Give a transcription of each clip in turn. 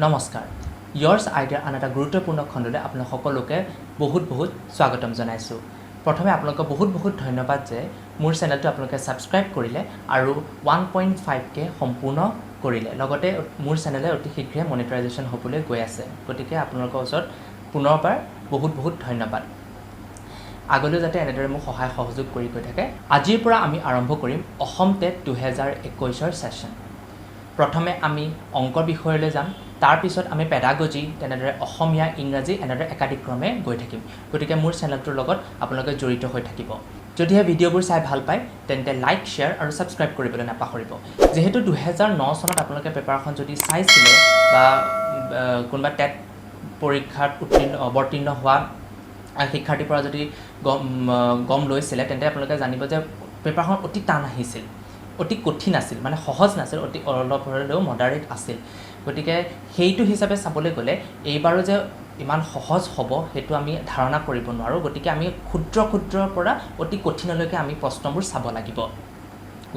নমস্কাৰ ইয়াৰ্ছ আইডিয়াৰ আন এটা গুৰুত্বপূৰ্ণ খণ্ডলৈ আপোনালোক সকলোকে বহুত স্বাগতম জনাইছোঁ প্ৰথমে আপোনালোকক বহুত ধন্যবাদ যে মোৰ চেনেলটো আপোনালোকে ছাবস্ক্ৰাইব কৰিলে আৰু 1.5K সম্পূৰ্ণ কৰিলে লগতে মোৰ চেনেলে অতি শীঘ্ৰে মনিটাইজেশ্যন হ'বলৈ গৈ আছে গতিকে আপোনালোকৰ ওচৰত পুনৰবাৰ বহুত ধন্যবাদ আগলৈ যাতে এনেদৰে মোক সহায় সহযোগ কৰি গৈ থাকে আজিৰ পৰা আমি আৰম্ভ কৰিম অসম টেট 2021ৰ সেশন প্ৰথমে আমি অংকৰ বিষয়লৈ যাম তাৰ পিছত আমি পেডাগজি তেনেদৰে অসমীয়া ইংৰাজী এনেদৰে একাধিক্ৰমে গৈ থাকিম গতিকে মোৰ চেনেলটোৰ লগত আপোনালোকে জড়িত হৈ থাকিব যদিহে ভিডিঅ'বোৰ চাই ভাল পায় তেন্তে লাইক শ্বেয়াৰ আৰু ছাবস্ক্ৰাইব কৰিবলৈ নাপাহৰিব যেহেতু 2009 চনত আপোনালোকে পেপাৰখন যদি চাইছিলে বা কোনোবা টেট পৰীক্ষাত অৱতীৰ্ণ হোৱা শিক্ষাৰ্থীৰ পৰা যদি গম লৈছিলে তেন্তে আপোনালোকে জানিব যে পেপাৰখন অতি টান আহিছিল অতি কঠিন আছিল মানে সহজ নাছিল অতি অলপ হ'লেও মডাৰেট আছিল গতিকে সেইটো হিচাপে চাবলৈ গ'লে এইবাৰো যে ইমান সহজ হ'ব সেইটো আমি ধাৰণা কৰিব নোৱাৰোঁ গতিকে আমি ক্ষুদ্ৰৰ পৰা অতি কঠিনলৈকে আমি প্ৰশ্নবোৰ চাব লাগিব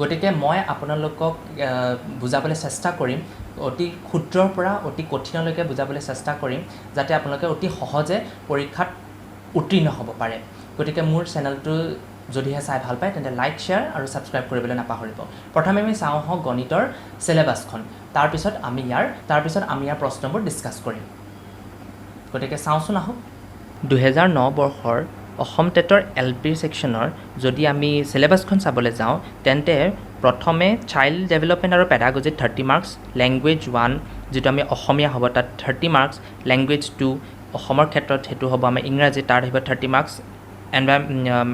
গতিকে মই আপোনালোকক বুজাবলৈ চেষ্টা কৰিম অতি ক্ষুদ্ৰৰ পৰা অতি কঠিনলৈকে বুজাবলৈ চেষ্টা কৰিম যাতে আপোনালোকে অতি সহজে পৰীক্ষাত উত্তীৰ্ণ হ'ব পাৰে গতিকে মোৰ চেনেলটো যদিহে চাই ভাল পায় তেন্তে লাইক শ্বেয়াৰ আৰু ছাবস্ক্ৰাইব কৰিবলৈ নাপাহৰিব প্ৰথমে আমি চাওঁ হওক গণিতৰ সিলেবাছখন তাৰপিছত আমি ইয়াৰ প্ৰশ্নবোৰ ডিছকাছ কৰিম গতিকে চাওঁচোন আহক 2009 বৰ্ষৰ অসম টেটৰ LP ছেকশ্যনৰ যদি আমি সিলেবাছখন চাবলৈ যাওঁ তেন্তে প্ৰথমে চাইল্ড ডেভেলপমেণ্ট আৰু পেডাগজিত 30 মাৰ্কছ লেংগুৱেজ 1 যিটো আমি অসমীয়া হ'ব তাত 30 মাৰ্কছ লেংগুৱেজ 2 অসমৰ ক্ষেত্ৰত সেইটো হ'ব আমাৰ ইংৰাজী তাত আহিব 30 মাৰ্কছ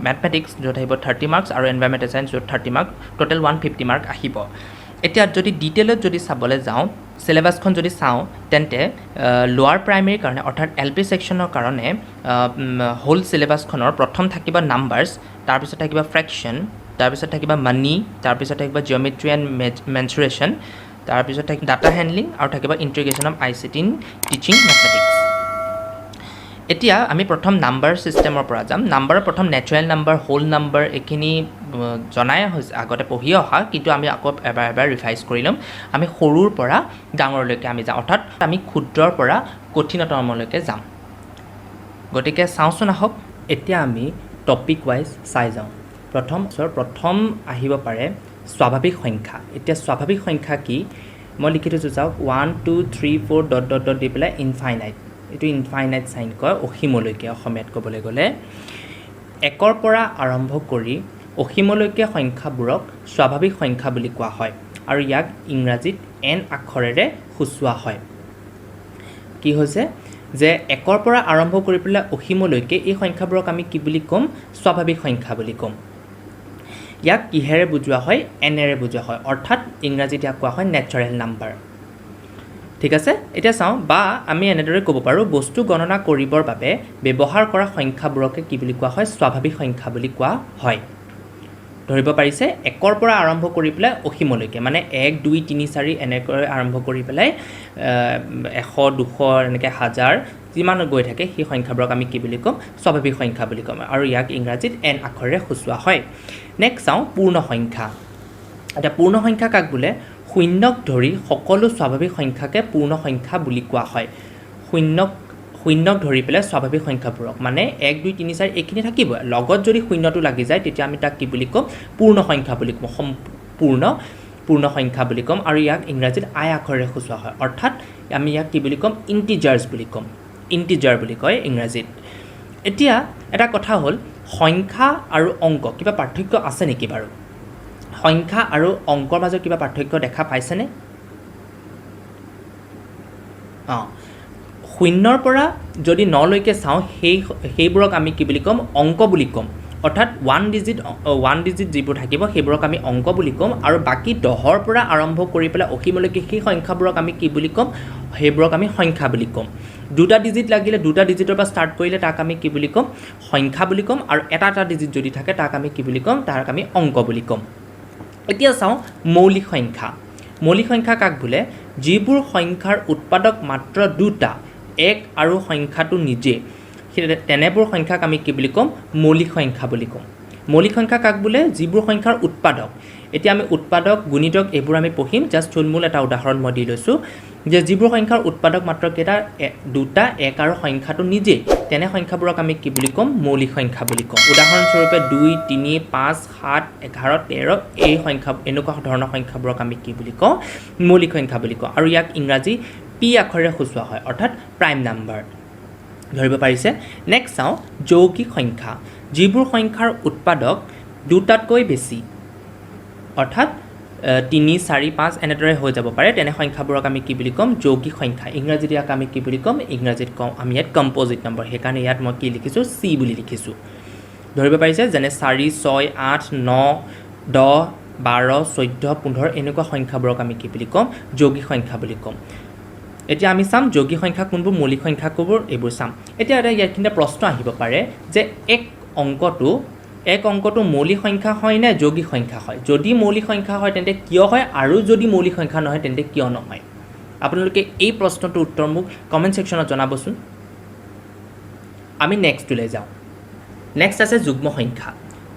মেথমেটিক্স য'ত আহিব 30 মাৰ্কছ আৰু এনভাইৰনমেণ্টেল ছায়েন্স য'ত 30 মাৰ্ক টোটেল 150 মাৰ্ক আহিব এতিয়া যদি ডিটেইলত যদি চাবলৈ যাওঁ সিলেবাছখন যদি চাওঁ তেন্তে লোৱাৰ প্ৰাইমেৰীৰ কাৰণে অৰ্থাৎ LP ছেকশ্যনৰ কাৰণে হোল সিলেবাছখনৰ প্ৰথম থাকিব নাম্বাৰছ তাৰপিছত থাকিব ফ্ৰেকশ্যন তাৰপিছত থাকিব মানি তাৰপিছত থাকিব জিঅ'মেট্ৰি এণ্ড মেনচুৰেশ্যন তাৰপিছত থাকিব ডাটা হেণ্ডলিং আৰু থাকিব integration of ICT in teaching mathematics এতিয়া আমি প্ৰথম নাম্বাৰ ছিষ্টেমৰ পৰা যাম নাম্বাৰৰ প্ৰথম নেচাৰেল নাম্বাৰ হোল নাম্বাৰ এইখিনি জনাই হৈছে আগতে পঢ়ি অহা কিন্তু আমি আকৌ এবাৰ ৰিভাইজ কৰি ল'ম আমি সৰুৰ পৰা ডাঙৰলৈকে আমি যাম অৰ্থাৎ আমি ক্ষুদ্ৰৰ পৰা কঠিনতমলৈকে যাম গতিকে চাওঁচোন আহক এতিয়া আমি টপিক ৱাইজ চাই যাওঁ প্ৰথম আহিব পাৰে স্বাভাৱিক সংখ্যা এতিয়া স্বাভাৱিক সংখ্যা কি মই লিখি থৈছোঁ চাওক 1 2 3 4 ডট দি পেলাই ইনফাইনাইট এইটো ইনফাইনাইট চাইন কয় অসীমলৈকে অসমীয়াত ক'বলৈ গ'লে একৰ পৰা আৰম্ভ কৰি অসীমলৈকে সংখ্যাবোৰক স্বাভাৱিক সংখ্যা বুলি কোৱা হয় আৰু ইয়াক ইংৰাজীত N আখৰেৰে সূচোৱা হয় কি হৈছে যে একৰ পৰা আৰম্ভ কৰি পেলাই অসীমলৈকে এই সংখ্যাবোৰক আমি কি বুলি ক'ম স্বাভাৱিক সংখ্যা বুলি ক'ম ইয়াক কিহেৰে বুজোৱা হয় Nৰে বুজোৱা হয় অৰ্থাৎ ইংৰাজীত ইয়াক কোৱা হয় নেচাৰেল নাম্বাৰ ঠিক আছে এতিয়া চাওঁ বা আমি এনেদৰে ক'ব পাৰোঁ বস্তু গণনা কৰিবৰ বাবে ব্যৱহাৰ কৰা সংখ্যাবোৰকে কি বুলি কোৱা হয় স্বাভাৱিক সংখ্যা বুলি কোৱা হয় ধৰিব পাৰিছে একৰ পৰা আৰম্ভ কৰি পেলাই অসীমলৈকে মানে 1 2 3 4 এনেকৈ আৰম্ভ কৰি পেলাই 100 200 এনেকৈ হাজাৰ যিমান গৈ থাকে সেই সংখ্যাবোৰক আমি কি বুলি ক'ম স্বাভাৱিক সংখ্যা বুলি ক'ম আৰু ইয়াক ইংৰাজীত N আখৰেৰে সূচোৱা হয় নেক্সট চাওঁ পূৰ্ণ সংখ্যা এতিয়া পূৰ্ণ সংখ্যা কাক বোলে শূন্যক ধৰি সকলো স্বাভাৱিক সংখ্যাকে পূৰ্ণ সংখ্যা বুলি কোৱা হয় শূন্যক ধৰি পেলাই স্বাভাৱিক সংখ্যাবোৰক মানে 1 2 3 4 এইখিনি থাকিব লগত যদি শূন্যটো লাগি যায় তেতিয়া আমি তাক কি বুলি ক'ম পূৰ্ণ সংখ্যা বুলি ক'ম পূৰ্ণ সংখ্যা বুলি ক'ম আৰু ইয়াক ইংৰাজীত I আখৰেৰে সূচোৱা হয় অৰ্থাৎ আমি ইয়াক কি বুলি ক'ম ইণ্টিজাৰ্ছ বুলি ক'ম ইণ্টিজাৰ বুলি কয় ইংৰাজীত এতিয়া এটা কথা হ'ল সংখ্যা আৰু অংক কিবা পাৰ্থক্য আছে নেকি বাৰু সংখ্যা আৰু অংকৰ মাজত কিবা পাৰ্থক্য দেখা পাইছেনে শূন্যৰ পৰা যদি 9 লৈকে চাওঁ সেইবোৰক আমি কি বুলি ক'ম অংক বুলি ক'ম অৰ্থাৎ 1 ডিজিট যিবোৰ থাকিব সেইবোৰক আমি অংক বুলি ক'ম আৰু বাকী 10ৰ পৰা আৰম্ভ কৰি পেলাই অসীমলৈকে সেই সংখ্যাবোৰক আমি কি বুলি ক'ম সেইবোৰক আমি সংখ্যা বুলি ক'ম দুটা ডিজিট লাগিলে দুটা ডিজিটৰ পৰা ষ্টাৰ্ট কৰিলে তাক আমি কি বুলি ক'ম সংখ্যা বুলি ক'ম আৰু এটা ডিজিট যদি থাকে তাক আমি কি বুলি ক'ম তাক আমি অংক বুলি ক'ম এতিয়া চাওঁ মৌলিক সংখ্যা কাক বোলে যিবোৰ সংখ্যাৰ উৎপাদক মাত্ৰ দুটা এক আৰু সংখ্যাটো নিজে তেনেবোৰ সংখ্যাক আমি কি বুলি ক'ম মৌলিক সংখ্যা বুলি ক'ম মৌলিক সংখ্যা কাক বোলে যিবোৰ সংখ্যাৰ উৎপাদক এতিয়া আমি উৎপাদক গুণিতক এইবোৰ আমি পঢ়িম জাষ্ট থুলমূল এটা উদাহৰণ মই দি লৈছোঁ যে যিবোৰ সংখ্যাৰ উৎপাদক মাত্ৰ কেইটা দুটা এক আৰু সংখ্যাটো নিজেই তেনে সংখ্যাবোৰক আমি কি বুলি ক'ম মৌলিক সংখ্যা বুলি ক'ম উদাহৰণস্বৰূপে 2 3 5 7 11 13 এই সংখ্যা এনেকুৱা ধৰণৰ সংখ্যাবোৰক আমি কি বুলি কওঁ মৌলিক সংখ্যা বুলি কওঁ আৰু ইয়াক ইংৰাজী পি আখৰেৰে সূচোৱা হয় অৰ্থাৎ প্ৰাইম নাম্বাৰ ধৰিব পাৰিছে নেক্সট চাওঁ যৌগিক সংখ্যা যিবোৰ সংখ্যাৰ উৎপাদক দুটাতকৈ বেছি অৰ্থাৎ 3 4 5 এনেদৰে হৈ যাব পাৰে তেনে সংখ্যাবোৰক আমি কি বুলি ক'ম যৌগিক সংখ্যা ইংৰাজীত ইয়াক আমি কি বুলি ক'ম ইংৰাজীত কওঁ আমি ইয়াত কম্পজিট নম্বৰ সেইকাৰণে ইয়াত মই কি লিখিছোঁ চি বুলি লিখিছোঁ ধৰিব পাৰিছে যেনে 4 6 8 9 10 12 14 15 এনেকুৱা সংখ্যাবোৰক আমি কি বুলি ক'ম যৌগিক সংখ্যা বুলি ক'ম এতিয়া আমি চাম যৌগিক সংখ্যা কোনবোৰ মৌলিক সংখ্যা কোনবোৰ এইবোৰ চাম এতিয়া ইয়াৰখিনিতে প্ৰশ্ন আহিব পাৰে যে এক অংকটো মৌলিক সংখ্যা হয় নে যৌগিক সংখ্যা হয় যদি মৌলিক সংখ্যা হয় তেন্তে কিয় হয় আৰু যদি মৌলিক সংখ্যা নহয় তেন্তে কিয় নহয় আপোনালোকে এই প্ৰশ্নটোৰ উত্তৰ মোক কমেণ্ট ছেকশ্যনত জনাবচোন আমি নেক্সটলৈ যাওঁ নেক্সট আছে যুগ্ম সংখ্যা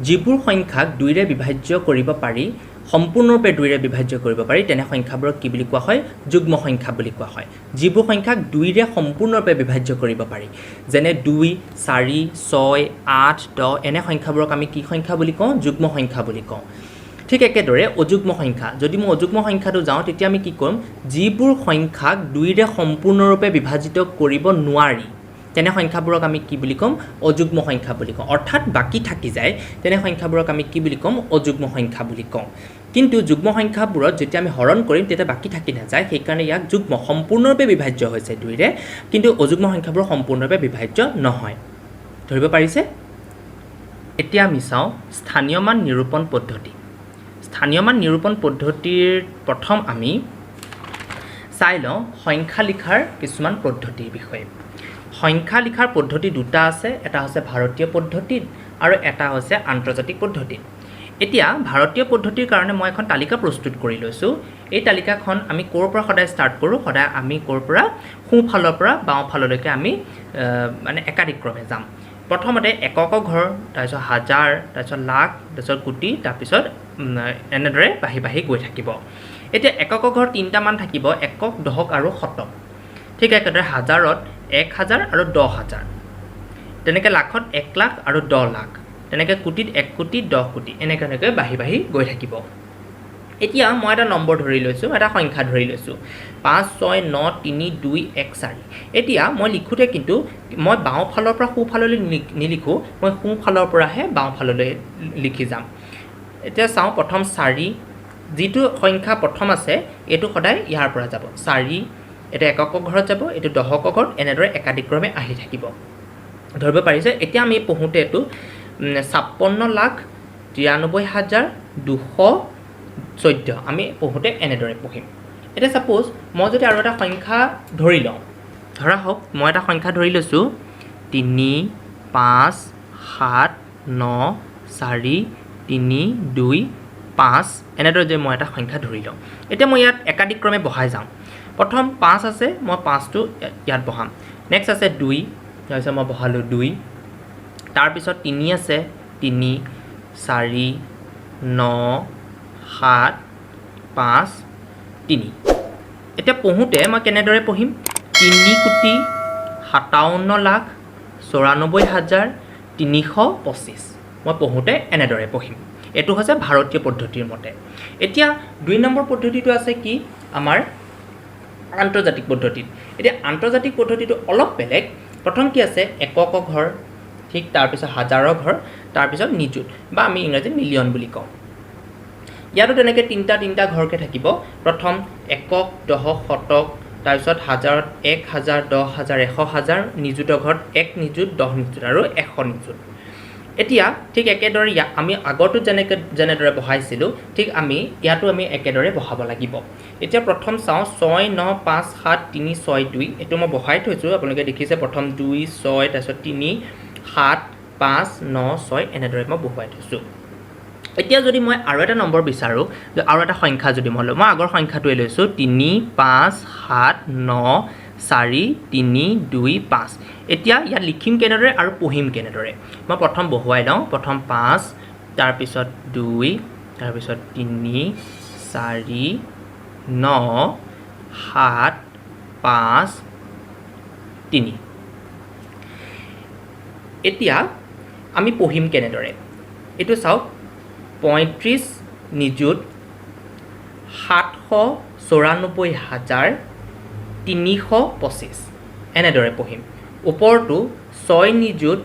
যিবোৰ সংখ্যাক দুইৰে বিভাজ্য কৰিব পাৰি সম্পূৰ্ণৰূপে দুইৰে বিভাজ্য কৰিব পাৰি তেনে সংখ্যাবোৰক কি বুলি কোৱা হয় যুগ্ম সংখ্যা বুলি কোৱা হয় যিবোৰ সংখ্যাক দুইৰে সম্পূৰ্ণৰূপে বিভাজ্য কৰিব পাৰি যেনে 2 4 6 8 10 এনে সংখ্যাবোৰক আমি কি সংখ্যা বুলি কওঁ যুগ্ম সংখ্যা বুলি কওঁ ঠিক একেদৰে অযুগ্ম সংখ্যা যদি মই অযুগ্ম সংখ্যাটো যাওঁ তেতিয়া আমি কি কৰিম যিবোৰ সংখ্যাক দুইৰে সম্পূৰ্ণৰূপে বিভাজিত কৰিব নোৱাৰি তেনে সংখ্যাবোৰক আমি কি বুলি ক'ম অযুগ্ম সংখ্যা বুলি কওঁ অৰ্থাৎ বাকি থাকি যায় তেনে সংখ্যাবোৰক আমি কি বুলি ক'ম অযুগ্ম সংখ্যা বুলি কওঁ কিন্তু যুগ্ম সংখ্যাবোৰত যেতিয়া আমি হৰণ কৰিম তেতিয়া বাকি থাকি নাযায় সেইকাৰণে ইয়াক যুগ্ম সম্পূৰ্ণৰূপে বিভাজ্য হৈছে দুইৰে কিন্তু অযুগ্ম সংখ্যাবোৰ সম্পূৰ্ণৰূপে বিভাজ্য নহয় ধৰিব পাৰিছে এতিয়া আমি চাওঁ স্থানীয় মান নিৰূপণ পদ্ধতি স্থানীয় মান নিৰূপণ পদ্ধতিৰ প্ৰথম আমি চাই লওঁ সংখ্যা লিখাৰ কিছুমান পদ্ধতিৰ বিষয়ে সংখ্যা লিখাৰ পদ্ধতি দুটা আছে এটা হৈছে ভাৰতীয় পদ্ধতি আৰু এটা হৈছে আন্তৰ্জাতিক পদ্ধতি এতিয়া ভাৰতীয় পদ্ধতিৰ কাৰণে মই এখন তালিকা প্ৰস্তুত কৰি লৈছোঁ এই তালিকাখন আমি ক'ৰ পৰা সদায় ষ্টাৰ্ট কৰোঁ সদায় আমি ক'ৰ পৰা সোঁফালৰ পৰা বাওঁফাললৈকে আমি মানে একাধিক্ৰমে যাম প্ৰথমতে একক ঘৰ তাৰপিছত হাজাৰ তাৰপিছত লাখ তাৰপিছত কোটি তাৰপিছত এনেদৰে বাঢ়ি গৈ থাকিব এতিয়া একক ঘৰ তিনিটা মান থাকিব একক দশক আৰু শতক ঠিক একেদৰে হাজাৰত 1000 আৰু 10000 তেনেকৈ লাখত 1 লাখ আৰু 10 লাখ তেনেকৈ কোটিত 1 কোটি 10 কোটি এনেকৈ বাঢ়ি গৈ থাকিব এতিয়া মই এটা নম্বৰ ধৰি লৈছোঁ এটা সংখ্যা ধৰি লৈছোঁ 5 6 9 3 2 1 4 এতিয়া মই লিখোঁতে কিন্তু মই বাওঁফালৰ পৰা সোঁফাললৈ নিলিখোঁ মই সোঁফালৰ পৰাহে বাওঁফাললৈ লিখি যাম এতিয়া চাওঁ প্ৰথম 4 যিটো সংখ্যা প্ৰথম আছে এইটো সদায় ইয়াৰ পৰা যাব 4 এটা একক ঘৰত যাব এইটো দশক ঘৰত এনেদৰে একাধিক্ৰমে আহি থাকিব ধৰিব পাৰিছে এতিয়া আমি পঢ়োঁতে এইটো 56,93,214 আমি পঢ়োঁতে এনেদৰে পঢ়িম এতিয়া ছাপ'জ মই যদি আৰু এটা সংখ্যা ধৰি লওঁ ধৰা হওক মই এটা সংখ্যা ধৰি লৈছোঁ 3 5 7 9 4 3 2 5 এনেদৰে যে মই এটা সংখ্যা ধৰি লওঁ এতিয়া মই ইয়াত একাধিক্ৰমে বহাই যাওঁ প্ৰথম 5 আছে মই 5টো ইয়াত বহাম নেক্সট আছে 2 তাৰপিছত মই বহালোঁ 2 তাৰপিছত 3 আছে 3 4 9 7 5 3 এতিয়া পঢ়োঁতে মই কেনেদৰে পঢ়িম 3,94,325 মই পঢ়োঁতে এনেদৰে পঢ়িম এইটো হৈছে ভাৰতীয় পদ্ধতিৰ মতে এতিয়া 2 নম্বৰ পদ্ধতিটো আছে কি আমাৰ আন্তৰ্জাতিক পদ্ধতিত এতিয়া আন্তৰ্জাতিক পদ্ধতিটো অলপ বেলেগ প্ৰথম কি আছে একক ঘৰ ঠিক তাৰপিছত হাজাৰৰ ঘৰ তাৰপিছত নিযুত বা আমি ইংৰাজীত মিলিয়ন বুলি কওঁ ইয়াতো তেনেকৈ তিনিটা ঘৰকৈ থাকিব প্ৰথম একক দশক শতক তাৰপিছত হাজাৰত 1000 10000 100,000 নিযুতৰ ঘৰত 1 নিযুত 10 নিযুত আৰু 100 নিযুত এতিয়া ঠিক একেদৰে আমি আগতো যেনেদৰে বহাইছিলোঁ ঠিক আমি ইয়াতো আমি একেদৰে বহাব লাগিব এতিয়া প্ৰথম চাওঁ 6 9 5 7 3 6 2 এইটো মই বহাই থৈছোঁ আপোনালোকে দেখিছে প্ৰথম 2 6 তাৰপিছত 3 7 5 9 6 এনেদৰে মই বহুৱাই থৈছোঁ এতিয়া যদি মই আৰু এটা নম্বৰ বিচাৰোঁ আৰু এটা সংখ্যা যদি মই লওঁ মই আগৰ সংখ্যাটোৱে লৈছোঁ 3 5 7 9 4 3 2 5 এতিয়া ইয়াত লিখিম কেনেদৰে আৰু পঢ়িম কেনেদৰে মই প্ৰথম বহুৱাই লওঁ প্ৰথম 5 তাৰপিছত 2 তাৰপিছত 3 4 9 7 5 3 এতিয়া আমি পঢ়িম কেনেদৰে এটো চাওক 35 নিযুত 794,325 এনেদৰে পঢ়িম ওপৰটো 6 নিযুত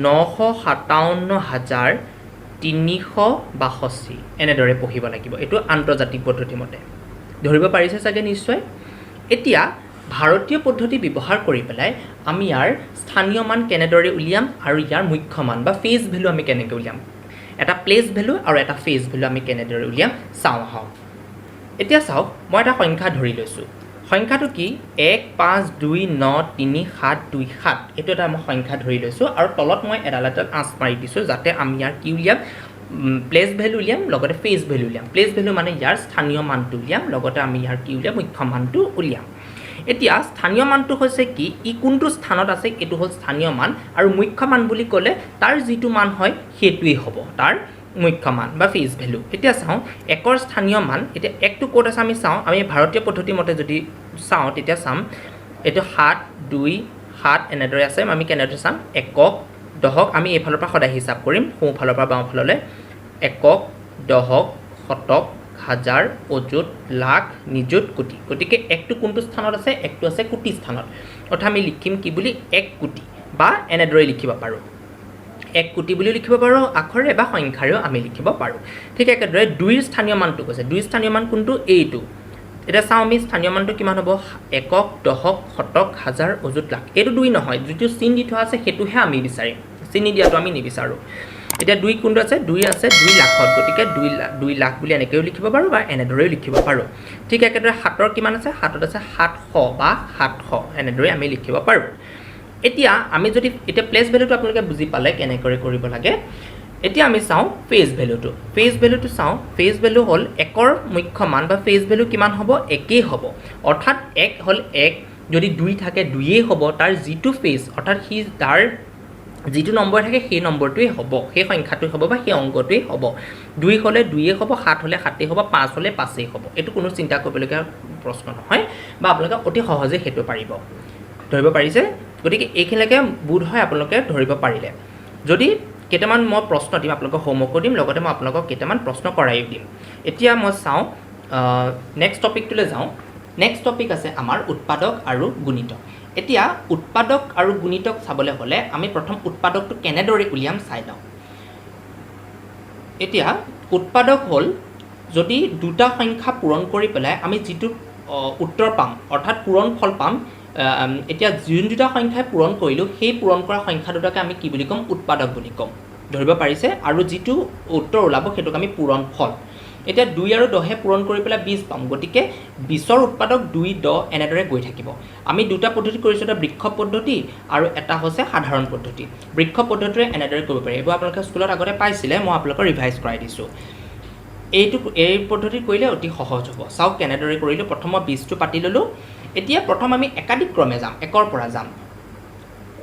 957,362 এনেদৰে পঢ়িব লাগিব এটো আন্তৰ্জাতিক পদ্ধতি মতে ধৰিব পাৰিছে চাগে নিশ্চয় এতিয়া ভাৰতীয় পদ্ধতি ব্যৱহাৰ কৰি পেলাই আমি ইয়াৰ স্থানীয় মান কেনেদৰে উলিয়াম আৰু ইয়াৰ মুখ্য মান বা ফেজ ভ্যালু আমি কেনেকৈ উলিয়াম এটা প্লেস ভ্যালু আৰু এটা ফেজ ভ্যালু আমি কেনেদৰে উলিয়াম চাওঁ আহক এতিয়া চাওক মই এটা সংখ্যা ধৰি লৈছো সংখ্যাটো কি 152932727 এটো এটা মই সংখ্যা ধৰি লৈছো আৰু তলত মই এডালাটাত আঁচ মাৰি দিছো যাতে আমি ইয়াৰ কি উলিয়াম প্লেস ভ্যালু উলিয়াম লগতে ফেজ ভ্যালু উলিয়াম প্লেস ভ্যালু মানে ইয়াৰ স্থানীয় মানটো উলিয়াম লগতে আমি ইয়াৰ কি উলিয়াম মুখ্য মানটো উলিয়াম এতিয়া স্থানীয় মানটো হৈছে কি ই কোনটো স্থানত আছে এটো হল স্থানীয় মান আৰু মুখ্য মান বুলি ক'লে তাৰ যেটো মান হয় হেতুই হ'ব তাৰ মুখ্য মান বা ফেজ ভ্যালু এতিয়া চাও একৰ স্থানীয় মান এতিয়া একটো কোড আছে আমি চাও আমি ভাৰতীয় পদ্ধতি মতে যদি চাও তেতিয়া চাম এটো 7 2 7 এনেদৰে আছে আমি কেনেদৰে চাম একক দহক আমি এফালৰ পৰা সদায় হিচাপ কৰিম সোঁফালৰ পৰা বাওঁফাললৈ একক দহক শতক হাজাৰ অযুত লাখ নিযুত কোটি গতিকে একটো কোনটো স্থানত আছে একটো আছে কোটি স্থানত অৰ্থাৎ আমি লিখিম কি বুলি 1 কোটি বা এনেদৰে লিখিব পাৰো 1 কোটি বুলি লিখিব পাৰো আখৰে বা সংখ্যাৰেও আমি লিখিব পাৰো ঠিক একেদৰে 2 ৰ স্থানীয় মানটো কৈছে 2 স্থানীয় মান কোনটো এইটো এটা চাও আমি স্থানীয় মানটো কিমান হ'ব একক দহক শতক হাজাৰ অযুত লাখ এইটো 2 নহয় যেটো চিন দি থোৱা আছে হেতুহে আমি বিচাৰিম চিন দিয়াটো আমি নিবিচাৰো এটা 2 কোনটো আছে 2 আছে 2 লাখত গতিকে 2 লাখ বুলি এনেকৈও লিখিব পাৰো বা এনেদৰেও লিখিব পাৰো ঠিক একেদৰে 7ৰ কিমান আছে 7ত আছে 700 বা 700 এনেদৰে আমি লিখিব পাৰো এতিয়া আমি যদি এটা প্লেস ভ্যালুটো আপোনালোকে বুজি পালে কেনেকৈ কৰিব লাগে এতিয়া আমি চাও ফেজ ভ্যালুটো চাও ফেজ ভ্যালু হল একৰ মুখ্য মান বা ফেজ ভ্যালু কিমান হ'ব একেই হ'ব অৰ্থাৎ 1 হল 1 যদি 2 থাকে 2 হ'ব তাৰ যেটো ফেজ অৰ্থাৎ হি তাৰ যেটো নম্বৰ থাকে সেই নম্বৰটোই হ'ব সেই সংখ্যাটোই হ'ব বা সেই অংকটোই হ'ব 2 হলে 2 হ'ব 7 হলে 7 হ'ব 5 হলে 5 হ'ব এটো কোনো চিন্তা কৰিবলগীয়া প্ৰশ্ন নহয় বা আপোনালোকে অতি সহজে হেতু পাৰিব ধৰিব পাৰিছে গতিকে এইখিনিলৈকে বুধ হয় আপোনালোকে ধৰিব পাৰিলে যদি কেইটামান মই প্ৰশ্ন দিম আপোনালোকক হোমৱৰ্ক দিম লগতে মই আপোনালোকক কেইটামান প্ৰশ্ন কৰাইও দিম এতিয়া মই চাও নেক্সট টপিকটোলৈ যাওঁ নেক্সট টপিক আছে আমাৰ উৎপাদক আৰু গুণিতক এতিয়া উৎপাদক আৰু গুণিতক চাবলৈ হলে আমি প্ৰথম উৎপাদকটো কেনেদৰে উলিয়াম চাই লওঁ এতিয়া উৎপাদক হল যদি দুটা সংখ্যা পূৰণ কৰি পেলাই আমি যেটো উত্তৰ পাম অৰ্থাৎ পূৰণ ফল পাম এতিয়া যোন দুটা সংখ্যাই পূৰণ কৰিলো সেই পূৰণ কৰা সংখ্যা দুটাকে আমি কি বুলি কম উৎপাদক বুলি কম ধৰিব পাৰিছে আৰু যেটো উত্তৰ ওলাব হেতুক আমি পূৰণ ফল এতিয়া 2 আৰু 10 পূৰণ কৰি পেলাই 20 পাম গতিকে 20ৰ উৎপাদক 2 10 এনেদৰে গৈ থাকিব আমি দুটা পদ্ধতি কৰিছো এটা বৃক্ষ পদ্ধতি আৰু এটা হৈছে সাধাৰণ পদ্ধতি বৃক্ষ পদ্ধতিৰে এনেদৰে কৰিব পাৰি এবাৰ আপোনালোকে স্কুলত আগতে পাইছিলে মই আপোনালোকক ৰিভাইজ কৰাই দিছো এই পদ্ধতি কৰিলে অতি সহজ হ'ব চাও কেনেদৰে কৰিলো প্ৰথম মই 20টো পাতি ললো এতিয়া প্ৰথম আমি একাধিক ক্ৰমে যাম একৰ পৰা যাম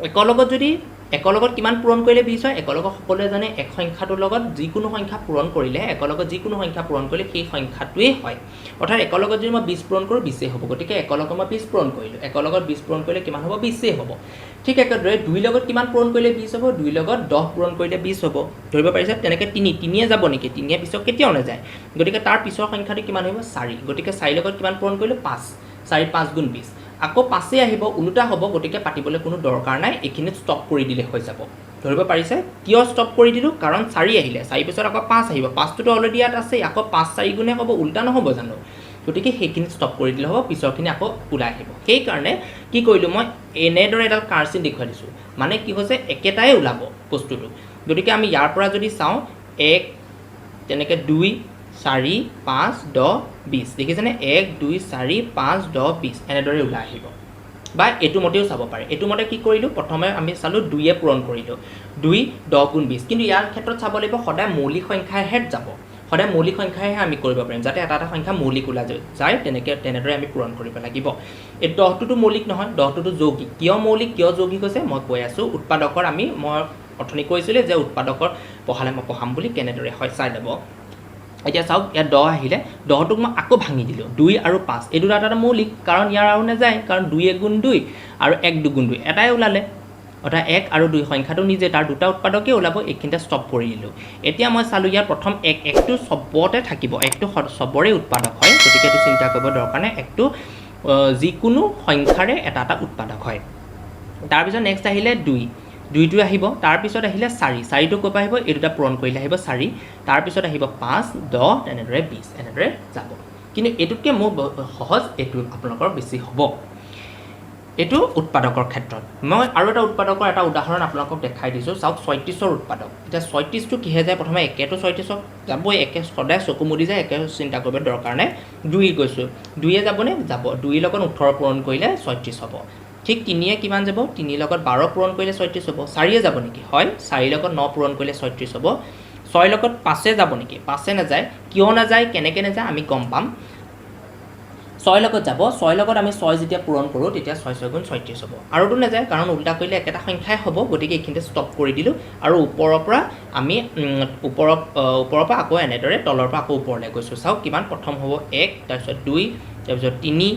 একৰ লগত যদি একৰ লগত কিমান পূৰণ কৰিলে 20 হয় একৰ লগত সকলোৱে জানে এক সংখ্যাটোৰ লগত যিকোনো সংখ্যা পূৰণ কৰিলে একৰ লগত যিকোনো সংখ্যা পূৰণ কৰিলে সেই সংখ্যাটোৱে হয় অৰ্থাৎ একৰ লগত যদি মই 20 পূৰণ কৰো 20 হ'ব গতিকে একৰ লগত মই 20 পূৰণ কৰিলো একৰ লগত 20 পূৰণ কৰিলে কিমান হ'ব 20 হ'ব ঠিক একেদৰে 2 লগত কিমান পূৰণ কৰিলে 20 হ'ব 2 লগত 10 পূৰণ কৰিলে 20 হ'ব ধৰিব পাৰিছে তেনেকৈ 3 যাব নেকি 3 এ পিছক কেতিয়াও নাযায় গতিকে তাৰ পিছৰ সংখ্যাটো কিমান হ'ব 4 গতিকে 4 লগত কিমান পূৰণ কৰিলো 5 4 5 গুণ 20 আকৌ 5 আহিব উলুটা হ'ব গতিকে পাতিবলৈ কোনো দৰকাৰ নাই এখিনিত ষ্টপ কৰি দিলে হৈ যাব ধৰিব পাৰিছে কিয় ষ্টপ কৰি দিলো কাৰণ 4 আহিলে 4 পিছত আকৌ 5 আহিব 5টো অলৰেডি ইয়াত আছে আকৌ 5 4 গুণে হ'ব উলটা নহ'ব জানো গতিকে সেইখিনি ষ্টপ কৰি দিলে হ'ব পিছৰখিনি আকৌ ওলাই আহিব সেই কাৰণে কি কৰিলো মই এনেদৰে এডাল কাৰ্চিন দেখুৱাই দিছো মানে কি হৈছে একেটাই ওলাব বস্তুটো গতিকে আমি ইয়াৰ পৰা যদি চাও 1 তেনেকৈ 2 4 5 10 20 দেখিছেনে 1 2 4 5 10 20 এনেদৰে ওলাই আহিব বা এটো মতেও চাব পাৰে এটো মতে কি কৰিলো প্ৰথমে আমি চালো 2 এ পূৰণ কৰিলো 2 10 গুণ 20 কিন্তু ইয়াৰ ক্ষেত্ৰত চাব লাগিব সদায় মৌলিক সংখ্যাৰ হেড যাব সদায় মৌলিক সংখ্যাহে আমি কৰিব পাৰিম যাতে এটা সংখ্যা মৌলিক ওলাই যায় তেনেদৰে আমি পূৰণ কৰিব লাগিব এই 10টো মৌলিক নহয় 10টো যৌগিক কিয় মৌলিক কিয় যৌগিক হৈছে মই কৈ আছো উৎপাদকৰ মই অথনি কৈছিলে যে উৎপাদকৰ পঢ়ালে মই পঢ়াম বুলি কেনেদৰে হয় চাই ল'ব এতিয়া চাওক ইয়াত 10 আহিলে 10টোক মই আকৌ ভাঙি দিলোঁ 2 আৰু 5 এই দুটা এটা মৌলিক কাৰণ ইয়াৰ আৰু নাযায় কাৰণ 2 1 গুণ 2 আৰু 1 2 গুণ 2 এটাই ওলালে অৰ্থাৎ 1 আৰু 2 সংখ্যাটো নিজে তাৰ দুটা উৎপাদকে ওলাব এইখিনিতে ষ্টপ কৰি দিলোঁ এতিয়া মই চালোঁ ইয়াৰ প্ৰথম 1টো চবতে থাকিব 1টো চবৰে উৎপাদক হয় গতিকে এইটো চিন্তা কৰিব দৰকাৰ নাই 1টো যিকোনো সংখ্যাৰে এটা এটা উৎপাদক হয় তাৰপিছত নেক্সট আহিলে 2টো আহিব তাৰপিছত আহিলে 4টো ক'ৰ পৰা আহিব এই দুটা পূৰণ কৰিলে আহিব 4 তাৰপিছত আহিব 5 10 তেনেদৰে 20 এনেদৰে যাব কিন্তু এইটোতকৈ মোৰ সহজ এইটো আপোনালোকৰ বেছি হ'ব এইটো উৎপাদকৰ ক্ষেত্ৰত মই আৰু এটা উৎপাদকৰ এটা উদাহৰণ আপোনালোকক দেখাই দিছোঁ চাওক 36ৰ উৎপাদক এতিয়া 36টো কিহে যায় প্ৰথমে একেটো 36ক যাবই একে সদায় চকু মুদি যায় একে চিন্তা কৰিব দৰকাৰ নাই 2 গৈছোঁ 2 যাবনে যাব 2 লগত 18 পূৰণ কৰিলে 36 হ'ব ঠিক 3 কিমান যাব 3 লগত 12 পূৰণ কৰিলে 36 হ'ব 4 যাব নেকি হয় 4 লগত 9 পূৰণ কৰিলে 36 হ'ব 6 লগত 5 যাব নেকি 5 নাযায় কিয় নাযায় কেনেকৈ নাযায় আমি গম পাম 6 লগত যাব 6 লগত আমি 6 যেতিয়া পূৰণ কৰোঁ তেতিয়া 6 6 গুণ 36 হ'ব আৰুতো নাযায় কাৰণ উল্টা কৰিলে একেটা সংখ্যাই হ'ব গতিকে এইখিনিতে ষ্টপ কৰি দিলোঁ আৰু ওপৰৰ পৰা আমি ওপৰৰ পৰা আকৌ এনেদৰে তলৰ পৰা আকৌ ওপৰলৈ গৈছোঁ চাওক কিমান প্ৰথম হ'ব 1 তাৰপিছত 2 তাৰপিছত 3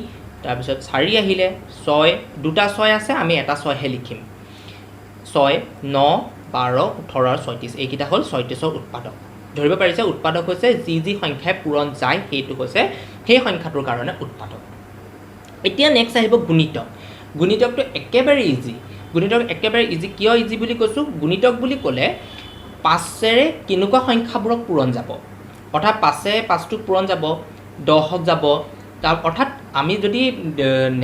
তাৰপিছত 4 আহিলে 6 দুটা 6 আছে আমি এটা 6হে লিখিম 6 9 12 18 আৰু 36 এইকেইটা হ'ল 36ৰ উৎপাদক ধৰিব পাৰিছে উৎপাদক হৈছে যি সংখ্যাই পূৰণ যায় সেইটো হৈছে সেই সংখ্যাটোৰ কাৰণে উৎপাদক এতিয়া নেক্সট আহিব গুণিতক গুণিতকটো একেবাৰে ইজি কিয় ইজি বুলি কৈছোঁ গুণিতক বুলি ক'লে 5ৰে কেনেকুৱা সংখ্যাবোৰক পূৰণ যাব অৰ্থাৎ 5টোক পূৰণ যাব 10ক যাব তাৰ অৰ্থাৎ আমি যদি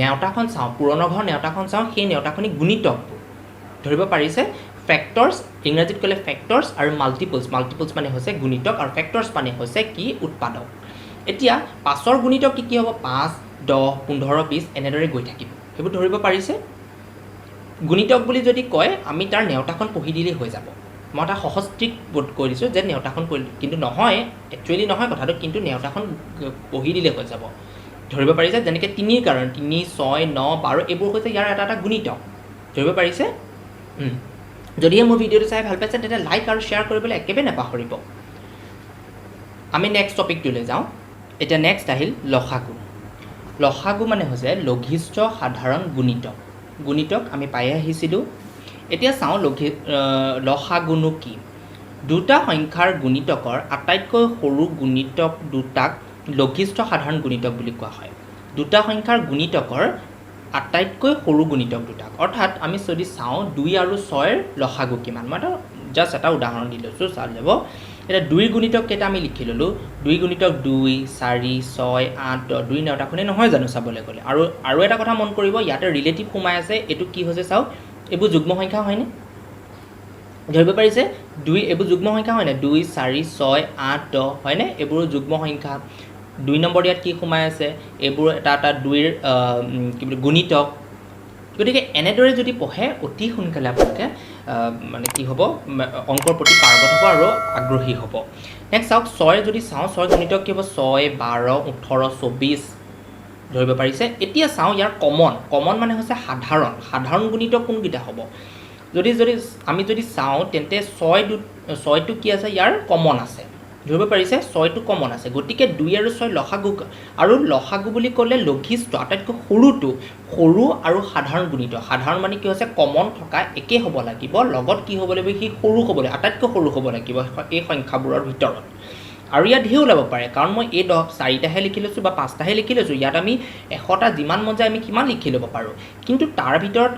নেওতাখন চাওঁ পূৰণৰ ঘৰ নেওতাখন চাওঁ সেই নেওতাখনি গুণিতকবোৰ ধৰিব পাৰিছে ফেক্টৰ্ছ ইংৰাজীত ক'লে ফেক্টৰ্ছ আৰু মাল্টিপলছ মানে হৈছে গুণিতক আৰু ফেক্টৰ্ছ মানে হৈছে কি উৎপাদক এতিয়া 5ৰ গুণিতক কি হ'ব 5 10 15 20 এনেদৰে গৈ থাকিব সেইবোৰ ধৰিব পাৰিছে গুণিতক বুলি যদি কয় আমি তাৰ নেওতাখন পঢ়ি দিলেই হৈ যাব মই এটা সহজ ট্ৰিক কৈ দিছোঁ যে নেওতাখন কিন্তু নহয় একচুৱেলি নহয় কথাটো কিন্তু নেওতাখন পঢ়ি দিলে হৈ যাব ধৰিব পাৰিছে যেনেকৈ 3ৰ কাৰণ 3 6 9 12 এইবোৰ হৈছে ইয়াৰ এটা এটা গুণিতক ধৰিব পাৰিছে যদিহে মোৰ ভিডিঅ'টো চাই ভাল পাইছে তেতিয়া লাইক আৰু শ্বেয়াৰ কৰিবলৈ একেবাৰে নাপাহৰিব আমি নেক্সট টপিকটোলৈ যাওঁ এতিয়া নেক্সট আহিল লসাগু মানে হৈছে লঘিষ্ঠ সাধাৰণ গুণিতক আমি পাই আহিছিলোঁ এতিয়া চাওঁ লসাগুনো কি দুটা সংখ্যাৰ গুণিতকৰ আটাইতকৈ সৰু গুণিতক দুটাক লঘিষ্ঠ সাধাৰণ গুণিতক বুলি কোৱা হয় দুটা সংখ্যাৰ গুণিতকৰ আটাইতকৈ সৰু গুণিতক দুটাক অৰ্থাৎ আমি যদি চাওঁ 2 আৰু 6ৰ লসাগু কিমান মই জাষ্ট এটা উদাহৰণ দি লৈছোঁ চাই যাব এতিয়া 2 গুণিতক কেইটা আমি লিখি ল'লোঁ 2 গুণিতক 2 4 6 8 10 2 নেওতাখনেই নহয় জানো চাবলৈ গ'লে আৰু এটা কথা মন কৰিব ইয়াতে ৰিলেটিভ সোমাই আছে এইটো কি হৈছে চাওক এইবোৰ যুগ্ম সংখ্যা হয়নে ধৰিব পাৰিছে 2 এইবোৰ যুগ্ম সংখ্যা হয়নে 2 4 6 8 10 হয়নে এইবোৰ যুগ্ম সংখ্যা 2 নম্বৰ ইয়াত কি সোমাই আছে এইবোৰ এটা 2ৰ কি বুলি গুণিতক গতিকে এনেদৰে যদি পঢ়ে অতি সোনকালে আপোনালোকে মানে কি হ'ব অংকৰ প্ৰতি পাৰ্গত হ'ব আৰু আগ্ৰহী হ'ব নেক্সট চাওক 6 যদি চাওঁ 6 গুণিতক কি হ'ব 6 12 18 24 ধৰিব পাৰিছে এতিয়া চাওঁ ইয়াৰ কমন মানে হৈছে সাধাৰণ গুণিতক কোনকেইটা হ'ব যদি আমি চাওঁ তেন্তে 6টো কি আছে ইয়াৰ কমন আছে ধৰিব পাৰিছে 6টো কমন আছে গতিকে 2 আৰু 6 লসাগু বুলি ক'লে লঘিষ্ঠ আটাইতকৈ সৰু আৰু সাধাৰণ মানে কি হৈছে কমন থকা একে হ'ব লাগিব লগত কি হ'ব লাগিব সি সৰু হ'ব লাগিব আটাইতকৈ সৰু হ'ব লাগিব এই সংখ্যাবোৰৰ ভিতৰত আৰু ইয়াত ঢেৰ ওলাব পাৰে কাৰণ মই এই 4টাহে লিখি লৈছোঁ বা 5টাহে লিখি লৈছোঁ ইয়াত আমি 100টা যিমান মন যায় আমি কিমান লিখি ল'ব পাৰোঁ কিন্তু তাৰ ভিতৰত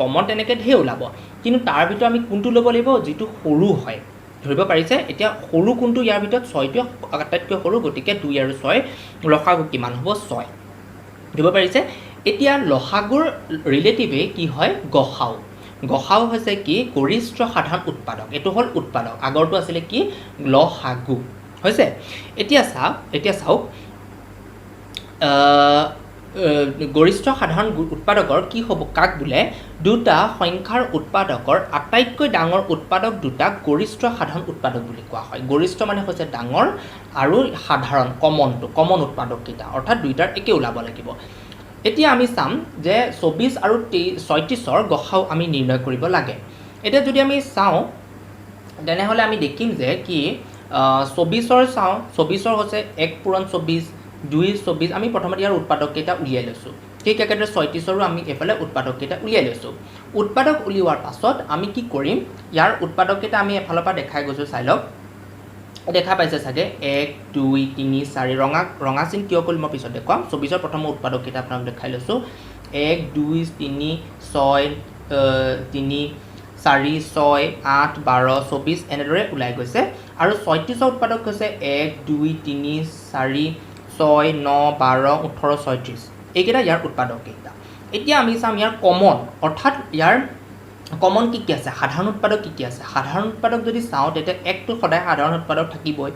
কমন তেনেকৈ ঢেৰ ওলাব কিন্তু তাৰ ভিতৰত আমি কোনটো ল'ব লাগিব যিটো সৰু হয় ধৰিব পাৰিছে এতিয়া সৰু কোনটো ইয়াৰ ভিতৰত 6টোৱে আটাইতকৈ সৰু গতিকে 2 আৰু 6 লসাগু কিমান হ'ব 6 ধৰিব পাৰিছে এতিয়া লসাগুৰ ৰিলেটিভে কি হয় গসাউ হৈছে কি গৰিষ্ঠ সাধাৰণ উৎপাদক এইটো হ'ল উৎপাদক আগৰটো আছিলে কি লসাগু হৈছে এতিয়া চাওক গৰিষ্ঠ সাধাৰণ উৎপাদকৰ কি হ'ব কাক বোলে দুটা সংখ্যাৰ উৎপাদকৰ আটাইতকৈ ডাঙৰ উৎপাদক দুটাক গৰিষ্ঠ সাধাৰণ উৎপাদক বুলি কোৱা হয় গৰিষ্ঠ মানে হৈছে ডাঙৰ আৰু সাধাৰণ কমন উৎপাদককেইটা অৰ্থাৎ দুইটাৰ একে ওলাব লাগিব এতিয়া আমি চাম যে 24 আৰু 36ৰ গসাউ আমি নিৰ্ণয় কৰিব লাগে এতিয়া যদি আমি চাওঁ তেনেহ'লে আমি দেখিম যে কি 24 চাওঁ 24 হৈছে 1 পূৰণ 24 2 24 আমি প্ৰথমতে ইয়াৰ উৎপাদককেইটা উলিয়াই লৈছোঁ ঠিক একেদৰে 36ৰো আমি এইফালে উৎপাদককেইটা উলিয়াই লৈছোঁ উৎপাদক উলিওৱাৰ পাছত আমি কি কৰিম ইয়াৰ উৎপাদককেইটা আমি এফালৰ পৰা দেখাই গৈছোঁ চাই লওক দেখা পাইছে চাগে 1 2 3 4 ৰঙা চিন কিয় কৰিম মই পিছত দেখুৱাম 24ৰ প্ৰথম উৎপাদককেইটা আপোনাক দেখাই লৈছোঁ 1 2 3 6 3 4 6 8 12 24 এনেদৰে ওলাই গৈছে আৰু 36ৰ উৎপাদক হৈছে 1 2 3 4 6 9 12 18 36 এইকেইটা ইয়াৰ উৎপাদককেইটা এতিয়া আমি চাম ইয়াৰ কমন অৰ্থাৎ ইয়াৰ কমন কি কি আছে সাধাৰণ উৎপাদক কি কি আছে সাধাৰণ উৎপাদক যদি চাওঁ তেতিয়া 1 টো সদায় সাধাৰণ উৎপাদক থাকিবই